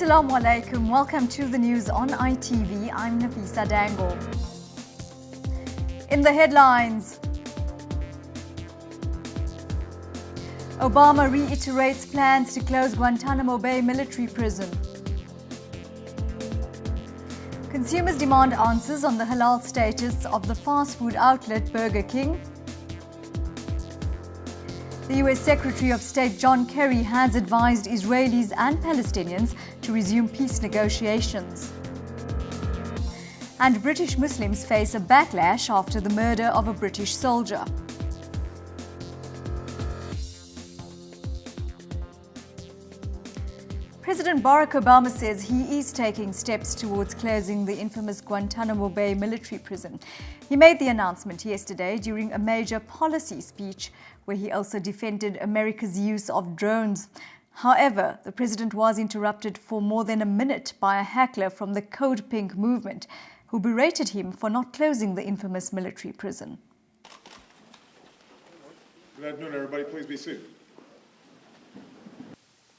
Assalamu alaikum. Welcome to the news on ITV. I'm Nafisa Dangle. In the headlines, Obama reiterates plans to close Guantanamo Bay military prison. Consumers demand answers on the halal status of the fast food outlet Burger King. The US Secretary of State John Kerry has advised Israelis and Palestinians to resume peace negotiations. And British Muslims face a backlash after the murder of a British soldier. President Barack Obama says he is taking steps towards closing the infamous Guantanamo Bay military prison. He made the announcement yesterday during a major policy speech where he also defended America's use of drones. However, the president was interrupted for more than a minute by a heckler from the Code Pink movement who berated him for not closing the infamous military prison. Good afternoon, everybody. Please be seated.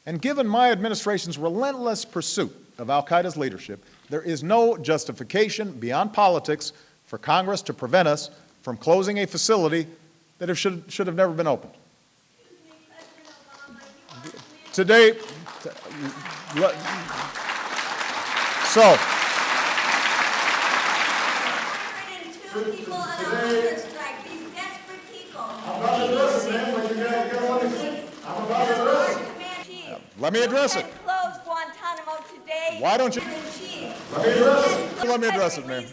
And given my administration's relentless pursuit of al-Qaeda's leadership, there is no justification beyond politics for Congress to prevent us from closing a facility that should have never been opened. Today, so, let me address it. Close Guantanamo today. Why don't you? Let me address it, ma'am.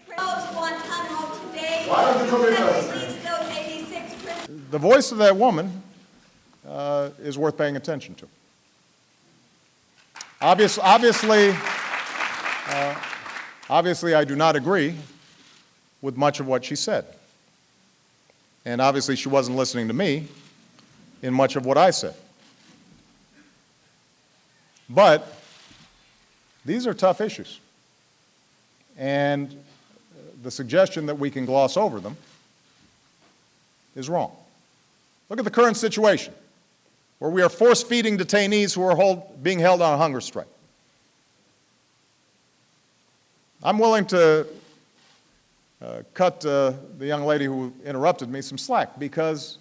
Close Guantanamo today. Why don't you address it? Release those 86 prisoners. The voice of that woman is worth paying attention to. Obviously, I do not agree with much of what she said. And obviously, she wasn't listening to me in much of what I said. But these are tough issues. And the suggestion that we can gloss over them is wrong. Look at the current situation, where we are force-feeding detainees who are being held on a hunger strike. I'm willing to cut the young lady who interrupted me some slack because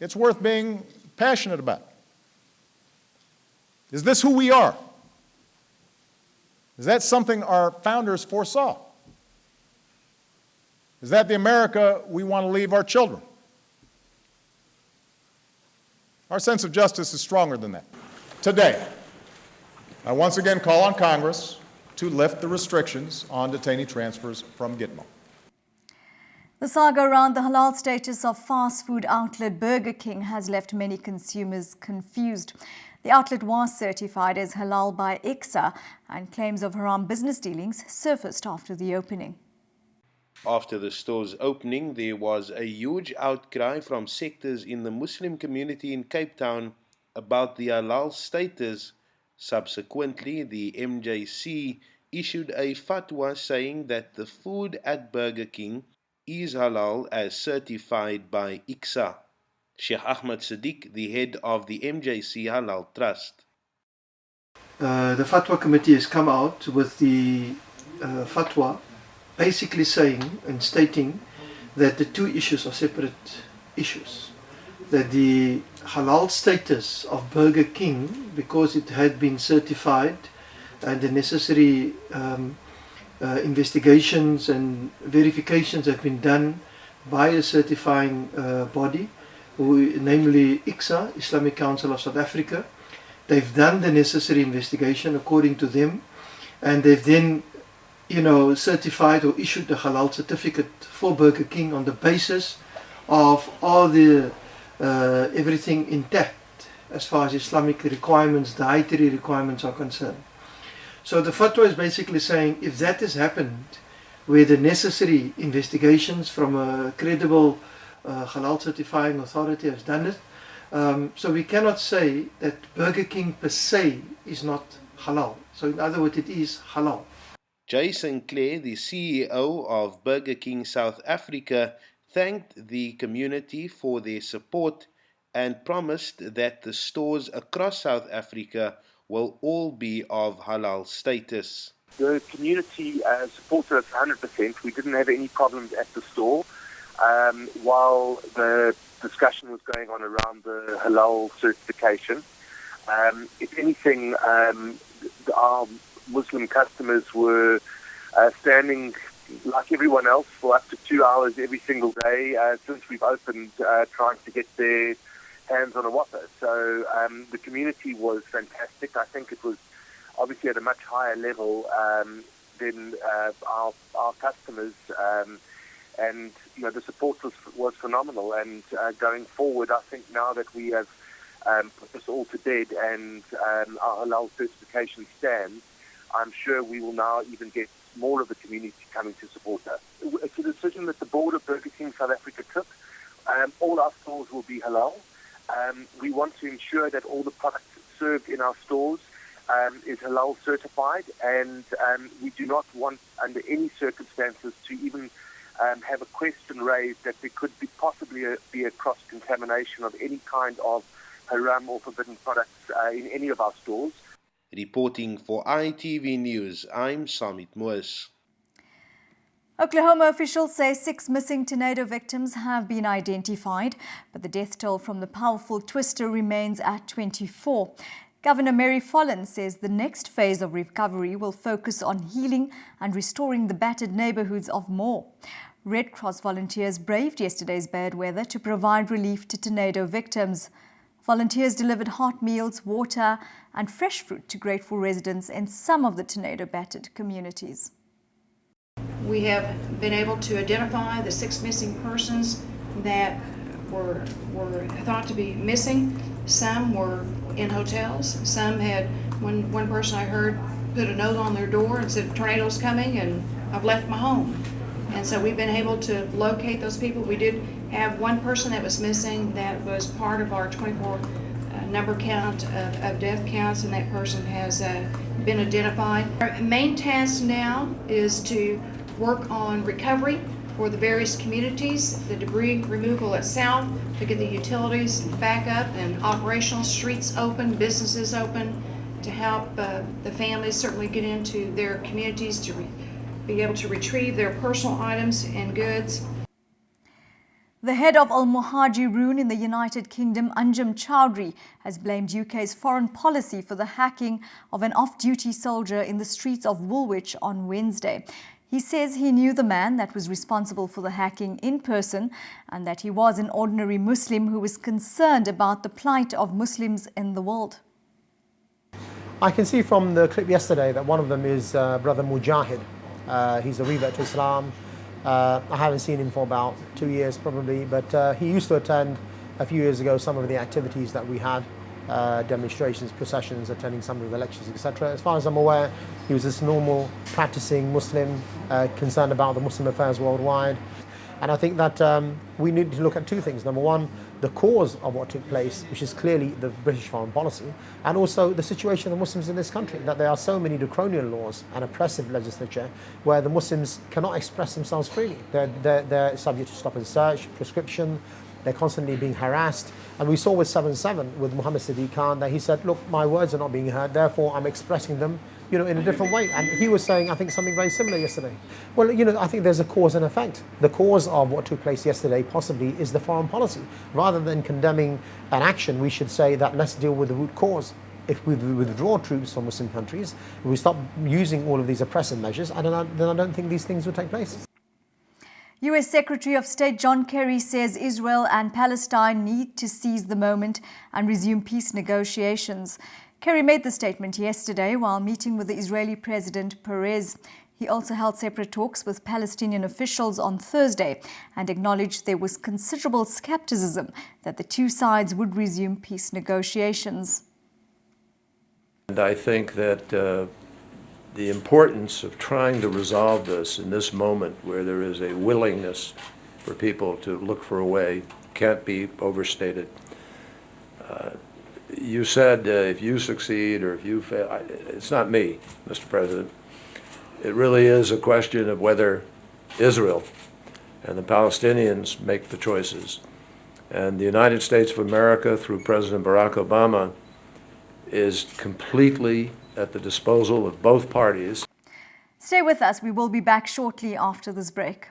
it's worth being passionate about. Is this who we are? Is that something our founders foresaw? Is that the America we want to leave our children? Our sense of justice is stronger than that. Today, I once again call on Congress to lift the restrictions on detainee transfers from Gitmo. The saga around the halal status of fast food outlet Burger King has left many consumers confused. The outlet was certified as halal by ICSA, and claims of haram business dealings surfaced after the opening. After the store's opening, there was a huge outcry from sectors in the Muslim community in Cape Town about the halal status. Subsequently, the MJC issued a fatwa saying that the food at Burger King is halal as certified by ICSA. Sheikh Ahmed Sadiq, the head of the MJC Halal Trust. The Fatwa Committee has come out with the fatwa basically saying and stating that the two issues are separate issues. That the halal status of Burger King, because it had been certified and the necessary investigations and verifications have been done by a certifying body, namely ICSA, Islamic Council of South Africa. They've done the necessary investigation according to them, and they've then, certified or issued the halal certificate for Burger King on the basis of all the everything intact as far as Islamic requirements, dietary requirements are concerned. So the fatwa is basically saying if that has happened, where the necessary investigations from a credible halal certifying authority has done it, so we cannot say that Burger King per se is not halal. So in other words, it is halal. Jason Clare, the CEO of Burger King South Africa, thanked the community for their support and promised that the stores across South Africa will all be of halal status. The community supported us 100%. We didn't have any problems at the store. While the discussion was going on around the halal certification, if anything, our Muslim customers were standing like everyone else for up to 2 hours every single day since we've opened, trying to get their hands on a Whopper. So the community was fantastic. I think it was obviously at a much higher level than our customers, and the support was phenomenal. And going forward, I think now that we have put this all to bed and our halal certification stands, I'm sure we will now even get more of the community coming to support us. It's a decision that the board of Burger King South Africa took. All our stores will be halal. We want to ensure that all the products served in our stores is halal certified, and we do not want under any circumstances to even have a question raised that there could be possibly be a cross-contamination of any kind of haram or forbidden products in any of our stores. Reporting for ITV News, I'm Samit Moes. Oklahoma officials say 6 missing tornado victims have been identified, but the death toll from the powerful twister remains at 24. Governor Mary Follen says the next phase of recovery will focus on healing and restoring the battered neighborhoods of Moore. Red Cross volunteers braved yesterday's bad weather to provide relief to tornado victims. Volunteers delivered hot meals, water and fresh fruit to grateful residents in some of the tornado-battered communities. We have been able to identify the 6 missing persons that were thought to be missing. Some were in hotels. Some had, one person I heard put a note on their door and said, "Tornado's coming and I've left my home." And so we've been able to locate those people. We did have one person that was missing that was part of our 24 number count of death counts, and that person has been identified. Our main task now is to work on recovery for the various communities, the debris removal itself, to get the utilities back up and operational, streets open, businesses open, to help the families certainly get into their communities to be able to retrieve their personal items and goods. The head of Al Muhajirun in the United Kingdom, Anjem Choudhury, has blamed UK's foreign policy for the hacking of an off-duty soldier in the streets of Woolwich on Wednesday. He says he knew the man that was responsible for the hacking in person and that he was an ordinary Muslim who was concerned about the plight of Muslims in the world. I can see from the clip yesterday that one of them is Brother Mujahid. He's a revert to Islam. I haven't seen him for about 2 years probably, but he used to attend a few years ago some of the activities that we had, demonstrations, processions, attending some of the lectures, etc. As far as I'm aware, he was this normal practicing Muslim, concerned about the Muslim affairs worldwide. And I think that we need to look at 2 things. Number one, the cause of what took place, which is clearly the British foreign policy, and also the situation of the Muslims in this country, that there are so many draconian laws and oppressive legislature where the Muslims cannot express themselves freely. They're subject to stop and search, prescription, they're constantly being harassed. And we saw with 7/7 with Muhammad Siddiq Khan that he said, look, my words are not being heard, therefore I'm expressing them in a different way. And he was saying, I think, something very similar yesterday. Well, I think there's a cause and effect. The cause of what took place yesterday possibly is the foreign policy. Rather than condemning an action, we should say that let's deal with the root cause. If we withdraw troops from Muslim countries, if we stop using all of these oppressive measures, then I don't think these things would take place. US Secretary of State John Kerry says Israel and Palestine need to seize the moment and resume peace negotiations. Kerry made the statement yesterday while meeting with the Israeli President Perez. He also held separate talks with Palestinian officials on Thursday and acknowledged there was considerable skepticism that the 2 sides would resume peace negotiations. And I think that the importance of trying to resolve this in this moment where there is a willingness for people to look for a way can't be overstated. You said if you succeed or if you fail, it's not me, Mr. President. It really is a question of whether Israel and the Palestinians make the choices. And the United States of America, through President Barack Obama, is completely at the disposal of both parties. Stay with us. We will be back shortly after this break.